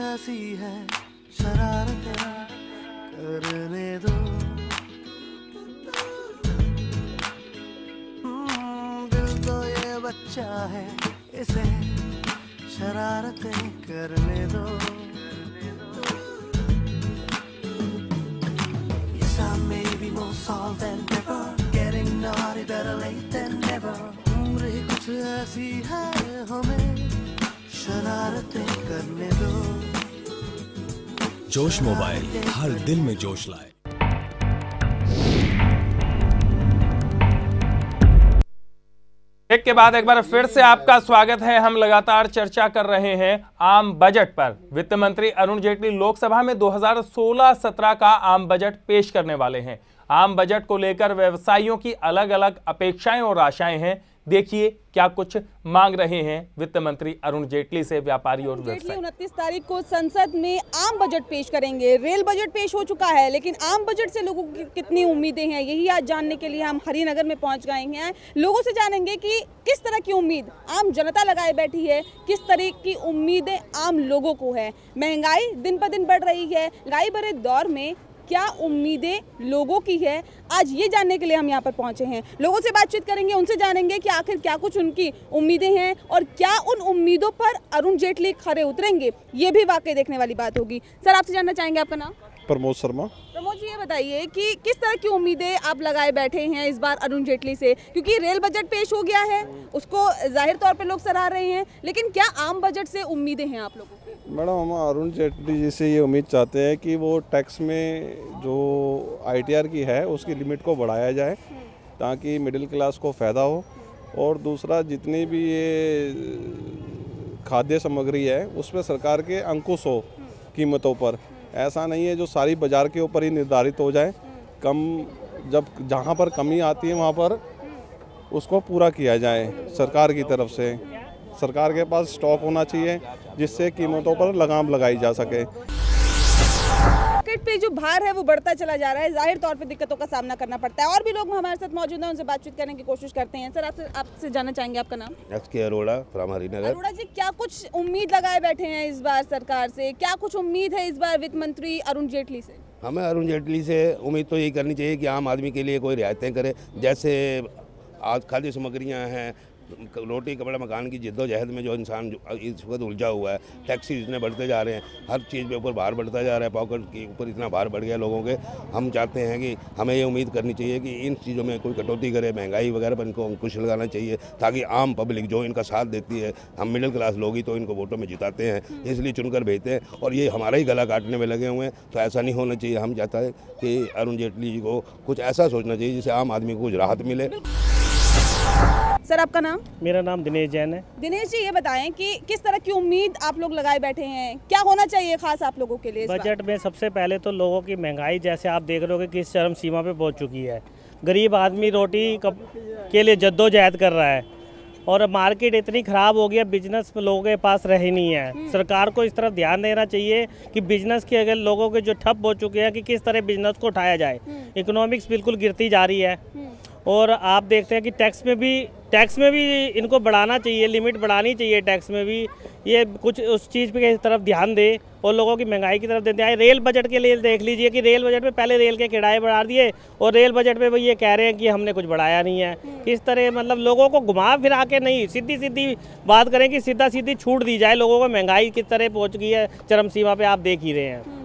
ऐसी है शरारतें करने दो। दिल तो ये बच्चा है, इसे शरारतें करने दो। Yes, I may be more salt than pepper, getting naughty better late than never। उम्र ही कुछ ऐसी है, हमें शरारतें करने दो। जोश मोबाइल हर दिल में जोश लाए। ब्रेक के बाद एक बार फिर से आपका स्वागत है। हम लगातार चर्चा कर रहे हैं आम बजट पर। वित्त मंत्री अरुण जेटली लोकसभा में 2016-17 का आम बजट पेश करने वाले हैं। आम बजट को लेकर व्यवसायियों की अलग अलग अपेक्षाएं और आशाएं हैं। देखिए क्या कुछ मांग रहे हैं वित्त मंत्री अरुण जेटली से व्यापारी और व्यवसायी। 29 तारीख को संसद में आम बजट पेश करेंगे। रेल बजट पेश हो चुका है, लेकिन आम बजट से लोगों की कितनी उम्मीदें हैं, यही आज जानने के लिए हम हरिनगर में पहुंच गए हैं। लोगों से जानेंगे कि किस तरह की उम्मीद आम जनता लगाए बैठी है, किस तरह की उम्मीदें आम लोगों को है। महंगाई दिन पर दिन बढ़ रही है, महंगाई भरे दौर में क्या उम्मीदें लोगों की है, आज ये जानने के लिए हम यहाँ पर पहुँचे हैं। लोगों से बातचीत करेंगे, उनसे जानेंगे कि आखिर क्या कुछ उनकी उम्मीदें हैं और क्या उन उम्मीदों पर अरुण जेटली खरे उतरेंगे, ये भी वाकई देखने वाली बात होगी। सर, आपसे जानना चाहेंगे आपका नाम? प्रमोद शर्मा। प्रमोद जी, ये बताइए कि किस तरह की उम्मीदें आप लगाए बैठे हैं इस बार अरुण जेटली से, क्योंकि रेल बजट पेश हो गया है, उसको जाहिर तौर पे लोग सराह रहे हैं, लेकिन क्या आम बजट से उम्मीदें हैं आप लोगों को? मैडम, हम अरुण जेटली जी से ये उम्मीद चाहते हैं कि वो टैक्स में जो ITR की है उसकी लिमिट को बढ़ाया जाए ताकि मिडिल क्लास को फ़ायदा हो। और दूसरा, जितनी भी ये खाद्य सामग्री है उस पर सरकार के अंकुश हो कीमतों पर। ऐसा नहीं है जो सारी बाज़ार के ऊपर ही निर्धारित हो जाए। जब जहाँ पर कमी आती है वहाँ पर उसको पूरा किया जाए सरकार की तरफ से। सरकार के पास स्टॉक होना चाहिए जिससे कीमतों पर लगाम लगाई जा सके। मार्केट पे जो भार है वो बढ़ता चला जा रहा है, जाहिर तौर पे दिक्कतों का सामना करना पड़ता है। और भी लोग हमारे साथ मौजूद हैं, उनसे बातचीत करने की कोशिश करते हैं। सर, आपसे जानना चाहेंगे आपका नाम? SK Arora from Harinagar. अरोड़ा जी, क्या कुछ उम्मीद लगाए बैठे हैं इस बार सरकार से? क्या कुछ उम्मीद है इस बार वित्त मंत्री अरुण जेटली से? हमें अरुण जेटली से उम्मीद तो यही करनी चाहिए कि आम आदमी के लिए कोई रियायतें करे। जैसे आज खाद्य सामग्रियाँ हैं, रोटी कपड़ा मकान की जिद्दोजहद में जो इंसान इस वक्त उलझा हुआ है, टैक्सी इतने बढ़ते जा रहे हैं, हर चीज़ के ऊपर भार बढ़ता जा रहा है, पॉकेट के ऊपर इतना भार बढ़ गया लोगों के। हम चाहते हैं कि हमें ये उम्मीद करनी चाहिए कि इन चीज़ों में कोई कटौती करे, महंगाई वगैरह पर इनको अंकुश लगाना चाहिए ताकि आम पब्लिक जो इनका साथ देती है, हम मिडिल क्लास लोग ही तो इनको वोटों में जिताते हैं, इसलिए चुनकर भेजते हैं और ये हमारा ही गला काटने में लगे हुए हैं। तो ऐसा नहीं होना चाहिए। हम चाहते हैं कि अरुण जेटली जी को कुछ ऐसा सोचना चाहिए जिससे आम आदमी को कुछ राहत मिले। सर, आपका नाम? मेरा नाम दिनेश जैन है। दिनेश जी, ये बताएं कि किस तरह की उम्मीद आप लोग लगाए बैठे हैं, क्या होना चाहिए खास आप लोगों के लिए इस बजट में? सबसे पहले तो लोगों की महंगाई जैसे आप देख रहे हो कि किस चरम सीमा पे पहुंच चुकी है। गरीब आदमी रोटी के लिए जद्दोजहद कर रहा है और मार्केट इतनी ख़राब हो गई है, बिजनेस लोगों के पास रह ही नहीं है। सरकार को इस तरफ ध्यान देना चाहिए कि बिजनेस के अगर लोगों के जो ठप हो चुके हैं कि किस तरह बिजनेस को उठाया जाए। इकोनॉमिक्स बिल्कुल गिरती जा रही है और आप देखते हैं कि टैक्स में भी इनको बढ़ाना चाहिए, लिमिट बढ़ानी चाहिए टैक्स में भी। ये कुछ उस चीज़ पे तरफ ध्यान दे और लोगों की महंगाई की तरफ देते आए। रेल बजट के लिए देख लीजिए कि रेल बजट में पहले रेल के किराए बढ़ा दिए और रेल बजट में ये कह रहे हैं कि हमने कुछ बढ़ाया नहीं है। किस तरह मतलब लोगों को घुमा फिरा के नहीं, सीधी बात करें कि सीधी छूट दी जाए लोगों को। महंगाई किस तरह पहुँच गई है चरम सीमा पर, आप देख ही रहे हैं।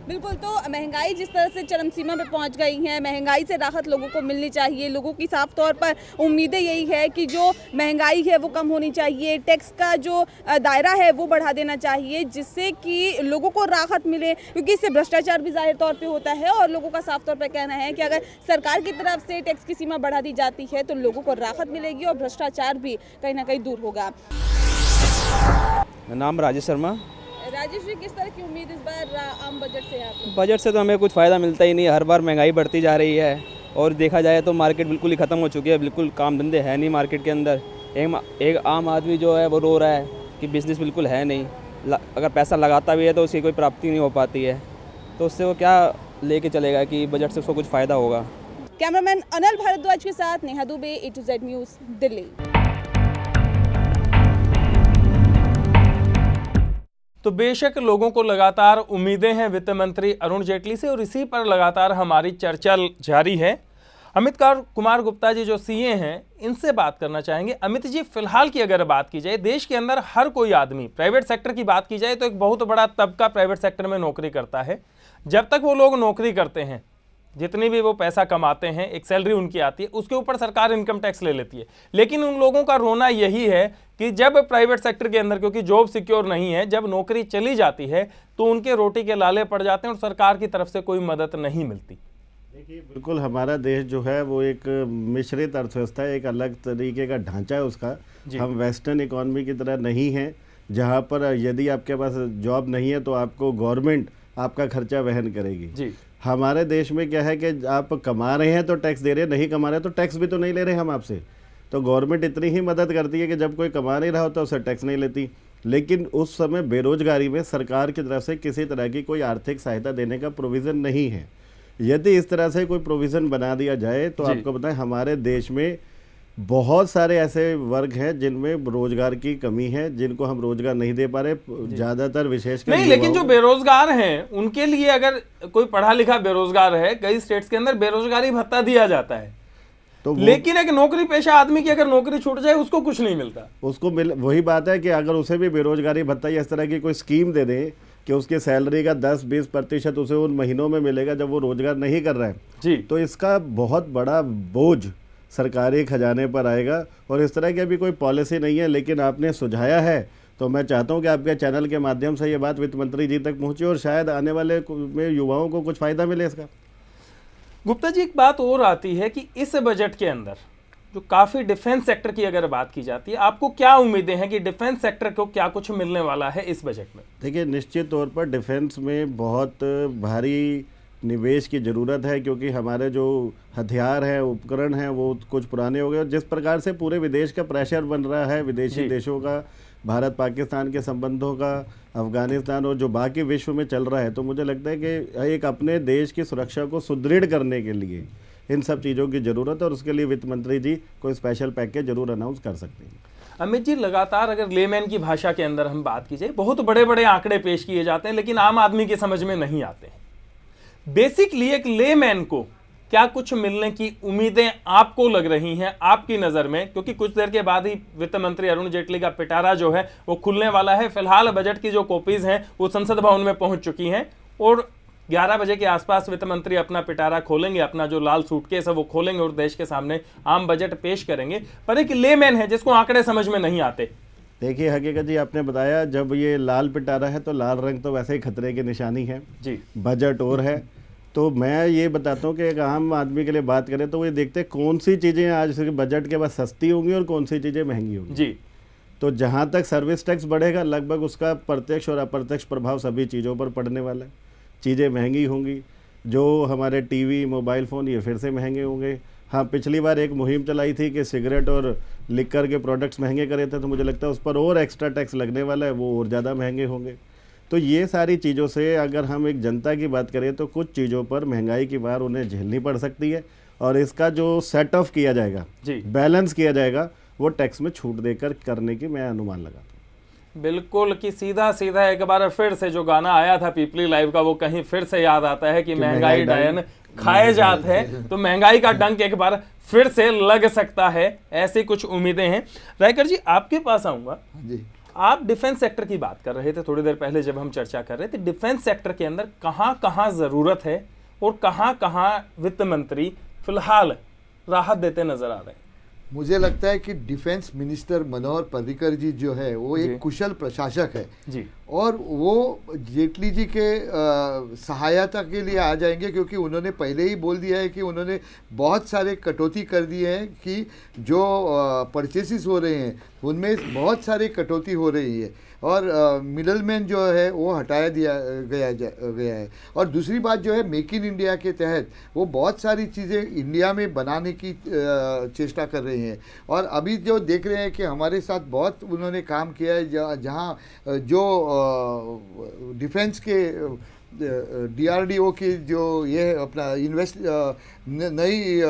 बिल्कुल, तो महंगाई जिस तरह से चरम सीमा पे पहुंच गई है, महंगाई से राहत लोगों को मिलनी चाहिए। लोगों की साफ तौर पर उम्मीदें यही है कि जो महंगाई है वो कम होनी चाहिए, टैक्स का जो दायरा है वो बढ़ा देना चाहिए जिससे कि लोगों को राहत मिले, क्योंकि इससे भ्रष्टाचार भी जाहिर तौर पे होता है। और लोगों का साफ तौर पर कहना है कि अगर सरकार की तरफ से टैक्स की सीमा बढ़ा दी जाती है तो लोगों को राहत मिलेगी और भ्रष्टाचार भी कहीं ना कहीं दूर होगा। नाम राजेश शर्मा। राजेश जी, किस तरह की उम्मीद इस बार आम बजट से है? बजट से तो हमें कुछ फ़ायदा मिलता ही नहीं है। हर बार महंगाई बढ़ती जा रही है और देखा जाए तो मार्केट बिल्कुल ही ख़त्म हो चुकी है। बिल्कुल काम धंधे है नहीं मार्केट के अंदर। एक आम आदमी जो है वो रो रहा है कि बिज़नेस बिल्कुल है नहीं। अगर पैसा लगाता भी है तो उसकी कोई प्राप्ति नहीं हो पाती है, तो उससे वो क्या लेके चलेगा कि बजट से उसको कुछ फ़ायदा होगा। कैमरामैन अनिल भारद्वाज के साथ Neha Dubey, A to Z news, Delhi. तो बेशक लोगों को लगातार उम्मीदें हैं वित्त मंत्री अरुण जेटली से और इसी पर लगातार हमारी चर्चा जारी है। अमित कुमार गुप्ता जी जो सीए हैं, इनसे बात करना चाहेंगे। अमित जी, फिलहाल की अगर बात की जाए, देश के अंदर हर कोई आदमी, प्राइवेट सेक्टर की बात की जाए तो एक बहुत बड़ा तबका प्राइवेट सेक्टर में नौकरी करता है। जब तक वो लोग नौकरी करते हैं, जितनी भी वो पैसा कमाते हैं, एक सैलरी उनकी आती है, उसके ऊपर सरकार इनकम टैक्स ले लेती है। लेकिन उन लोगों का रोना यही है कि जब प्राइवेट सेक्टर के अंदर, क्योंकि जॉब सिक्योर नहीं है, जब नौकरी चली जाती है तो उनके रोटी के लाले पड़ जाते हैं और सरकार की तरफ से कोई मदद नहीं मिलती। देखिए, बिल्कुल हमारा देश जो है वो एक मिश्रित अर्थव्यवस्था है, एक अलग तरीके का ढांचा है उसका। हम वेस्टर्न इकोनॉमी की तरह नहीं है, जहाँ पर यदि आपके पास जॉब नहीं है तो आपको गवर्नमेंट आपका खर्चा वहन करेगी। जी। हमारे देश में क्या है कि आप कमा रहे हैं तो टैक्स दे रहे हैं, नहीं कमा रहे तो टैक्स भी तो नहीं ले रहे हम आपसे। तो गवर्नमेंट इतनी ही मदद करती है कि जब कोई कमा नहीं रहा होता उसे टैक्स नहीं लेती। लेकिन उस समय बेरोजगारी में सरकार की तरफ से किसी तरह की कोई आर्थिक सहायता देने का प्रोविज़न नहीं है। यदि इस तरह से कोई प्रोविज़न बना दिया जाए तो आपको बताएं, हमारे देश में बहुत सारे ऐसे वर्ग हैं जिनमें रोजगार की कमी है, जिनको हम रोजगार नहीं दे पा रहे, ज्यादातर विशेषकर नहीं। लेकिन जो बेरोजगार हैं उनके लिए, अगर कोई पढ़ा लिखा बेरोजगार है, कई स्टेट्स के अंदर बेरोजगारी भत्ता दिया जाता है, तो लेकिन एक नौकरी पेशा आदमी की अगर नौकरी छूट जाए उसको कुछ नहीं मिलता। उसको वही बात है कि अगर उसे भी बेरोजगारी भत्ता या इस तरह की कोई स्कीम दे दें कि उसकी सैलरी का 10-20% उसे उन महीनों में मिलेगा जब वो रोजगार नहीं कर रहा है जी, तो इसका बहुत बड़ा बोझ सरकारी खजाने पर आएगा। और इस तरह की अभी कोई पॉलिसी नहीं है, लेकिन आपने सुझाया है तो मैं चाहता हूं कि आपके चैनल के माध्यम से ये बात वित्त मंत्री जी तक पहुंचे और शायद आने वाले में युवाओं को कुछ फायदा मिले इसका। गुप्ता जी, एक बात और आती है कि इस बजट के अंदर जो काफ़ी डिफेंस सेक्टर की अगर बात की जाती है, आपको क्या उम्मीदें हैं कि डिफेंस सेक्टर को क्या कुछ मिलने वाला है इस बजट में? देखिए, निश्चित तौर पर डिफेंस में बहुत भारी निवेश की ज़रूरत है, क्योंकि हमारे जो हथियार हैं, उपकरण हैं, वो कुछ पुराने हो गए। और जिस प्रकार से पूरे विदेश का प्रेशर बन रहा है, विदेशी देशों का, भारत पाकिस्तान के संबंधों का, अफगानिस्तान और जो बाकी विश्व में चल रहा है, तो मुझे लगता है कि एक अपने देश की सुरक्षा को सुदृढ़ करने के लिए इन सब चीज़ों की ज़रूरत है और उसके लिए वित्त मंत्री जी कोई स्पेशल पैकेज जरूर अनाउंस कर सकते हैं। अमित जी, लगातार अगर लेमैन की भाषा के अंदर हम बात की जाए, बहुत बड़े बड़े आंकड़े पेश किए जाते हैं लेकिन आम आदमी की समझ में नहीं आते हैं। बेसिकली एक लेमैन को क्या कुछ मिलने की उम्मीदें आपको लग रही हैं आपकी नज़र में? क्योंकि कुछ देर के बाद ही वित्त मंत्री अरुण जेटली का पिटारा जो है वो खुलने वाला है। फिलहाल बजट की जो कॉपीज हैं वो संसद भवन में पहुंच चुकी हैं और 11 बजे के आसपास वित्त मंत्री अपना पिटारा खोलेंगे, अपना जो लाल सूटकेस है वो खोलेंगे और देश के सामने आम बजट पेश करेंगे। पर एक लेमैन है जिसको आंकड़े समझ में नहीं आते। देखिए, हकीकत जी आपने बताया, जब ये लाल पिटारा है तो लाल रंग तो वैसे ही खतरे की निशानी है जी, बजट और है। तो मैं ये बताता हूँ कि एक आम आदमी के लिए बात करें तो वो ये देखते हैं कौन सी चीज़ें आज बजट के बाद सस्ती होंगी और कौन सी चीज़ें महंगी होंगी जी। तो जहाँ तक सर्विस टैक्स बढ़ेगा, लगभग उसका प्रत्यक्ष और अप्रत्यक्ष प्रभाव सभी चीज़ों पर पड़ने वाला है। चीज़ें महंगी होंगी, जो हमारे टीवी, मोबाइल फ़ोन, ये फिर से महंगे होंगे। हाँ, पिछली बार एक मुहिम चलाई थी कि सिगरेट और लिकर के प्रोडक्ट्स महंगे करे थे, तो मुझे लगता है उस पर और एक्स्ट्रा टैक्स लगने वाला है, वो और ज़्यादा महंगे होंगे। तो ये सारी चीज़ों से अगर हम एक जनता की बात करें तो कुछ चीज़ों पर महंगाई की बार उन्हें झेलनी पड़ सकती है और इसका जो सेट ऑफ किया जाएगा, बैलेंस किया जाएगा, वो टैक्स में छूट देकर करने की मैं अनुमान लगाता हूँ। बिल्कुल कि सीधा सीधा एक बार फिर से जो गाना आया था पीपली लाइव का, वो कहीं फिर से याद आता है कि महंगाई डायन खाए जात है। तो महंगाई का डंक एक बार फिर से लग सकता है, ऐसी कुछ उम्मीदें हैं। रायकर जी, आपके पास आऊंगा जी। आप डिफेंस सेक्टर की बात कर रहे थे थोड़ी देर पहले जब हम चर्चा कर रहे थे। डिफेंस सेक्टर के अंदर कहां कहां जरूरत है और कहां कहां वित्त मंत्री फिलहाल राहत देते नजर आ रहे हैं? मुझे लगता है कि डिफेंस मिनिस्टर मनोहर पर्रिकर जी जो है वो एक कुशल प्रशासक है जी, और वो जेटली जी के सहायता के लिए आ जाएंगे, क्योंकि उन्होंने पहले ही बोल दिया है कि उन्होंने बहुत सारे कटौती कर दिए हैं कि जो परचेसिस हो रहे हैं उनमें बहुत सारी कटौती हो रही है और मिडलमैन जो है वो हटाया दिया गया है। और दूसरी बात जो है, मेक इन इंडिया के तहत वो बहुत सारी चीज़ें इंडिया में बनाने की चेष्टा कर रहे हैं। और अभी जो देख रहे हैं कि हमारे साथ बहुत उन्होंने काम किया है, जहाँ जो डिफेंस के DRDO की जो ये अपना नई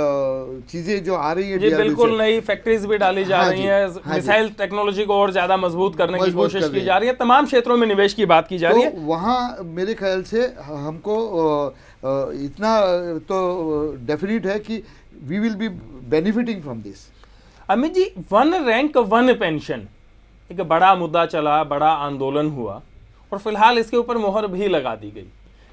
चीजें जो आ रही है, जी बिल्कुल नई फैक्ट्रीज भी डाली जा रही हैं, मिसाइल टेक्नोलॉजी को और ज्यादा मजबूत करने की कोशिश की जा रही है, तमाम क्षेत्रों में निवेश की बात की जा रही है। वहाँ मेरे ख्याल से हमको इतना तो डेफिनेट है कि we will be benefiting from this. Amit ji, one rank one pension एक बड़ा मुद्दा चला, बड़ा आंदोलन हुआ और फिलहाल इसके ऊपर मोहर भी लगा दी गई,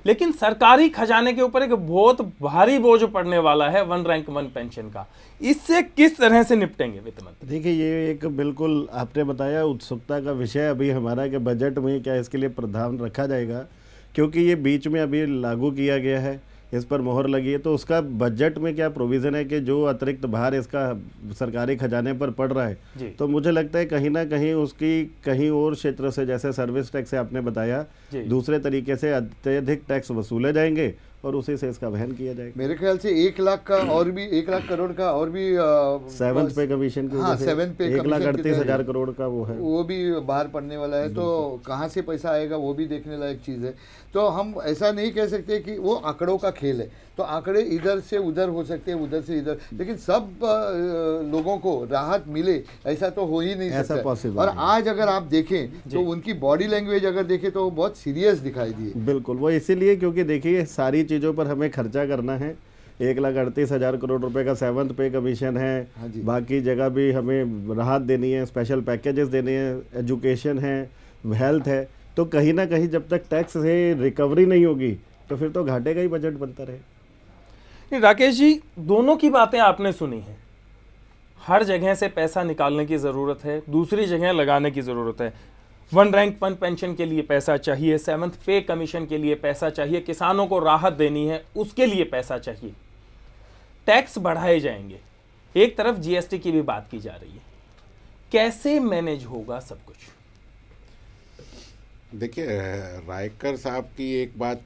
लेकिन सरकारी खजाने के ऊपर एक बहुत भारी बोझ पड़ने वाला है वन रैंक वन पेंशन का। इससे किस तरह से निपटेंगे वित्त मंत्री? देखिए, ये एक बिल्कुल आपने बताया उत्सुकता का विषय अभी हमारा कि बजट में क्या इसके लिए प्रावधान रखा जाएगा, क्योंकि ये बीच में अभी लागू किया गया है, इस पर मोहर लगी है, तो उसका बजट में क्या प्रोविज़न है कि जो अतिरिक्त भार इसका सरकारी खजाने पर पड़ रहा है, तो मुझे लगता है कहीं ना कहीं उसकी कहीं और क्षेत्र से, जैसे सर्विस टैक्स से आपने बताया, दूसरे तरीके से अत्यधिक टैक्स वसूले जाएंगे और उसी से इसका वहन किया जाएगा। मेरे ख्याल से 1 लाख का और भी 1 लाख करोड़ का और भी सेवंथ पे कमीशन की, 1,38,000 करोड़ का वो है, वो भी बाहर पड़ने वाला है। तो कहाँ से पैसा आएगा वो भी देखने लायक चीज़ है। तो हम ऐसा नहीं कह सकते कि वो आंकड़ों का खेल है, तो आंकड़े इधर से उधर हो सकते हैं, उधर से इधर, लेकिन सब लोगों को राहत मिले ऐसा तो हो ही नहीं सकता। और आज अगर आप देखें तो उनकी बॉडी लैंग्वेज अगर देखें तो बहुत सीरियस दिखाई दी। बिल्कुल, वो इसीलिए क्योंकि देखिए सारी चीज़ों पर हमें खर्चा करना है। 1,38,000 करोड़ रुपए का सेवंथ पे कमीशन है, बाकी जगह भी हमें राहत देनी है, स्पेशल पैकेजेस देने हैं, एजुकेशन है, हेल्थ है, तो कहीं ना कहीं जब तक टैक्स से रिकवरी नहीं होगी तो फिर तो घाटे का ही बजट बनता रहे। राकेश जी, दोनों की बातें आपने सुनी हैं, हर जगह से पैसा निकालने की ज़रूरत है, दूसरी जगह लगाने की ज़रूरत है। वन रैंक वन पेंशन के लिए पैसा चाहिए, सेवंथ पे कमीशन के लिए पैसा चाहिए, किसानों को राहत देनी है उसके लिए पैसा चाहिए, टैक्स बढ़ाए जाएंगे, एक तरफ जीएसटी की भी बात की जा रही है, कैसे मैनेज होगा सब कुछ? देखिए, रायकर साहब की एक बात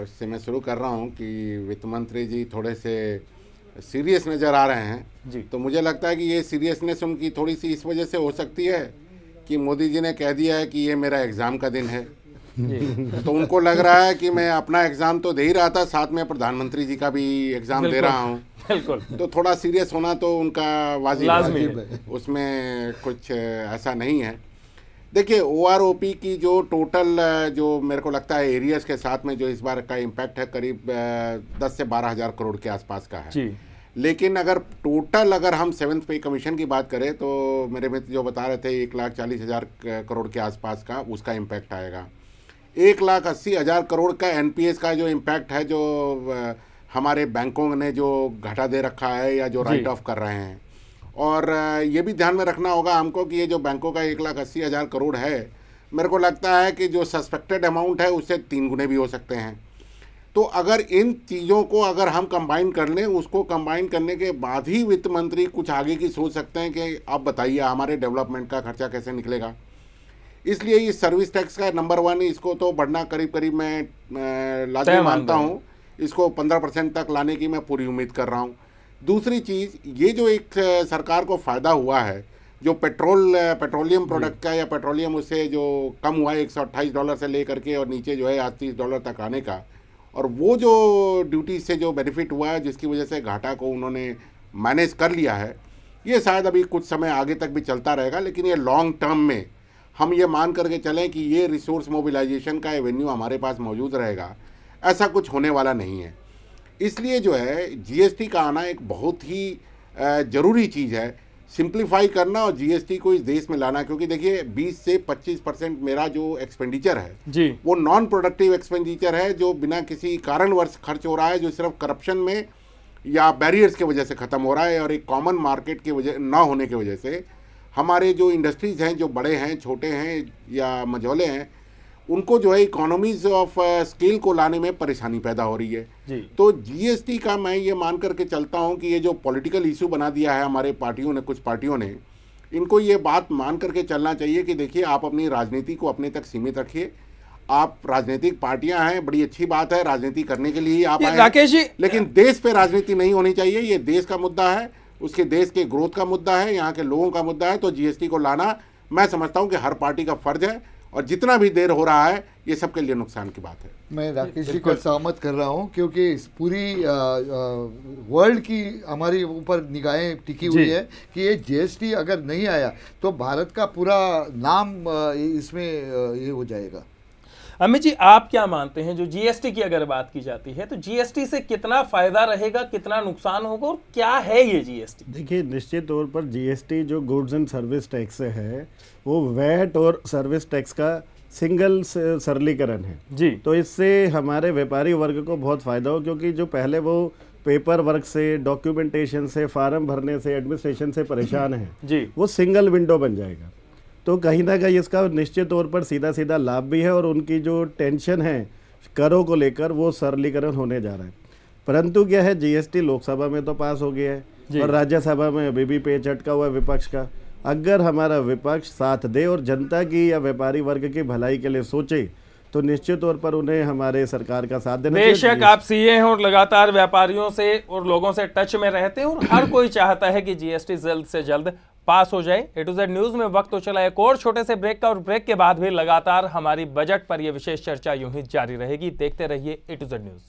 से मैं शुरू कर रहा हूं कि वित्त मंत्री जी थोड़े से सीरियस नज़र आ रहे हैं जी। तो मुझे लगता है कि ये सीरियसनेस उनकी थोड़ी सी इस वजह से हो सकती है कि मोदी जी ने कह दिया है कि ये मेरा एग्ज़ाम का दिन है तो उनको लग रहा है कि मैं अपना एग्ज़ाम तो दे ही रहा था, साथ में प्रधानमंत्री जी का भी एग्ज़ाम दे रहा हूँ, बिल्कुल, तो थोड़ा सीरियस होना तो उनका वाजिब है, उसमें कुछ ऐसा नहीं है। देखिए, OROP की जो टोटल जो मेरे को लगता है एरियाज़ के साथ में जो इस बार का इम्पैक्ट है करीब 10 से 12 हज़ार करोड़ के आसपास का है जी। लेकिन अगर टोटल अगर हम सेवंथ पे कमीशन की बात करें तो मेरे मित्र जो बता रहे थे 1,40,000 करोड़ के आसपास का उसका इम्पैक्ट आएगा। 1,80,000 करोड़ का NPS का जो इम्पैक्ट है, जो हमारे बैंकों ने जो घाटा दे रखा है या जो राइट ऑफ कर रहे हैं, और ये भी ध्यान में रखना होगा हमको कि ये जो बैंकों का 1,80,000 करोड़ है, मेरे को लगता है कि जो सस्पेक्टेड अमाउंट है उससे 3 गुने भी हो सकते हैं। तो अगर इन चीज़ों को अगर हम कंबाइन कर लें, उसको कंबाइन करने के बाद ही वित्त मंत्री कुछ आगे की सोच सकते हैं कि आप बताइए हमारे डेवलपमेंट का खर्चा कैसे निकलेगा। इसलिए इस सर्विस टैक्स का नंबर 1 इसको तो बढ़ना करीब मैं लाजमी मानता हूँ, इसको 15% तक लाने की मैं पूरी उम्मीद कर रहा हूँ। दूसरी चीज़, ये जो एक सरकार को फ़ायदा हुआ है, जो पेट्रोलियम प्रोडक्ट का या पेट्रोलियम उससे जो कम हुआ है $128 से लेकर के और नीचे जो है आज $30 तक आने का, और वो जो ड्यूटी से जो बेनिफिट हुआ है जिसकी वजह से घाटा को उन्होंने मैनेज कर लिया है, ये शायद अभी कुछ समय आगे तक भी चलता रहेगा। लेकिन ये लॉन्ग टर्म में हम ये मान करके चलें कि ये रिसोर्स मोबिलाइजेशन का एवेन्यू हमारे पास मौजूद रहेगा, ऐसा कुछ होने वाला नहीं है। इसलिए जो है जीएसटी का आना एक बहुत ही ज़रूरी चीज़ है, सिंप्लीफाई करना और जीएसटी को इस देश में लाना। क्योंकि देखिए 20 से 25% मेरा जो एक्सपेंडिचर है जी, वो नॉन प्रोडक्टिव एक्सपेंडिचर है, जो बिना किसी कारणवश खर्च हो रहा है, जो सिर्फ करप्शन में या बैरियर्स के वजह से ख़त्म हो रहा है, और एक कॉमन मार्केट की वजह ना होने की वजह से हमारे जो इंडस्ट्रीज़ हैं, जो बड़े हैं, छोटे हैं या मझोले हैं, उनको जो है इकोनॉमीज ऑफ स्केल को लाने में परेशानी पैदा हो रही है जी। तो जीएसटी का मैं ये मान करके चलता हूँ कि ये जो पॉलिटिकल इशू बना दिया है हमारे पार्टियों ने, कुछ पार्टियों ने, इनको ये बात मान करके चलना चाहिए कि देखिए आप अपनी राजनीति को अपने तक सीमित रखिए। आप राजनीतिक पार्टियां हैं, बड़ी अच्छी बात है, राजनीति करने के लिए ही आप आए, राकेश जी, लेकिन देश पे राजनीति नहीं होनी चाहिए। ये देश का मुद्दा है, उसके देश के ग्रोथ का मुद्दा है, यहाँ के लोगों का मुद्दा है। तो जीएसटी को लाना मैं समझता हूँ कि हर पार्टी का फर्ज है, और जितना भी देर हो रहा है ये सबके लिए नुकसान की बात है। मैं राकेश जी को सहमत कर रहा हूँ, क्योंकि इस पूरी वर्ल्ड की हमारी ऊपर निगाहें टिकी हुई है कि ये जीएसटी अगर नहीं आया तो भारत का पूरा नाम इसमें ये हो जाएगा। अमित जी, आप क्या मानते हैं, जो जीएसटी की अगर बात की जाती है तो जीएसटी से कितना फायदा रहेगा, कितना नुकसान होगा और क्या है ये जीएसटी? देखिए, निश्चित तौर पर जीएसटी जो गुड्स एंड सर्विस टैक्स है वो वैट और सर्विस टैक्स का सिंगल सरलीकरण है जी। तो इससे हमारे व्यापारी वर्ग को बहुत फायदा हो, क्योंकि जो पहले वो पेपर वर्क से, डॉक्यूमेंटेशन से, फार्म भरने से, एडमिनिस्ट्रेशन से परेशान है जी, वो सिंगल विंडो बन जाएगा। तो कहीं ना कहीं इसका निश्चित तौर पर सीधा सीधा लाभ भी है और उनकी जो टेंशन है करों को लेकर वो सरलीकरण होने जा रहा है। परंतु क्या है, जीएसटी लोकसभा में तो पास हो गया है और राज्यसभा में अभी भी पेच अटका हुआ है विपक्ष का। अगर हमारा विपक्ष साथ दे और जनता की या व्यापारी वर्ग की भलाई के लिए सोचे तो निश्चित तौर पर उन्हें हमारे सरकार का साथ देना चाहिए। बेशक आप सीए हैं और लगातार व्यापारियों से और लोगों से टच में रहते हैं और हर कोई चाहता है कि जीएसटी जल्द से जल्द पास हो जाए। A to Z न्यूज में वक्त तो चला एक और छोटे से ब्रेक का और ब्रेक के बाद भी लगातार हमारी बजट पर यह विशेष चर्चा यूं ही जारी रहेगी। देखते रहिए A to Z न्यूज।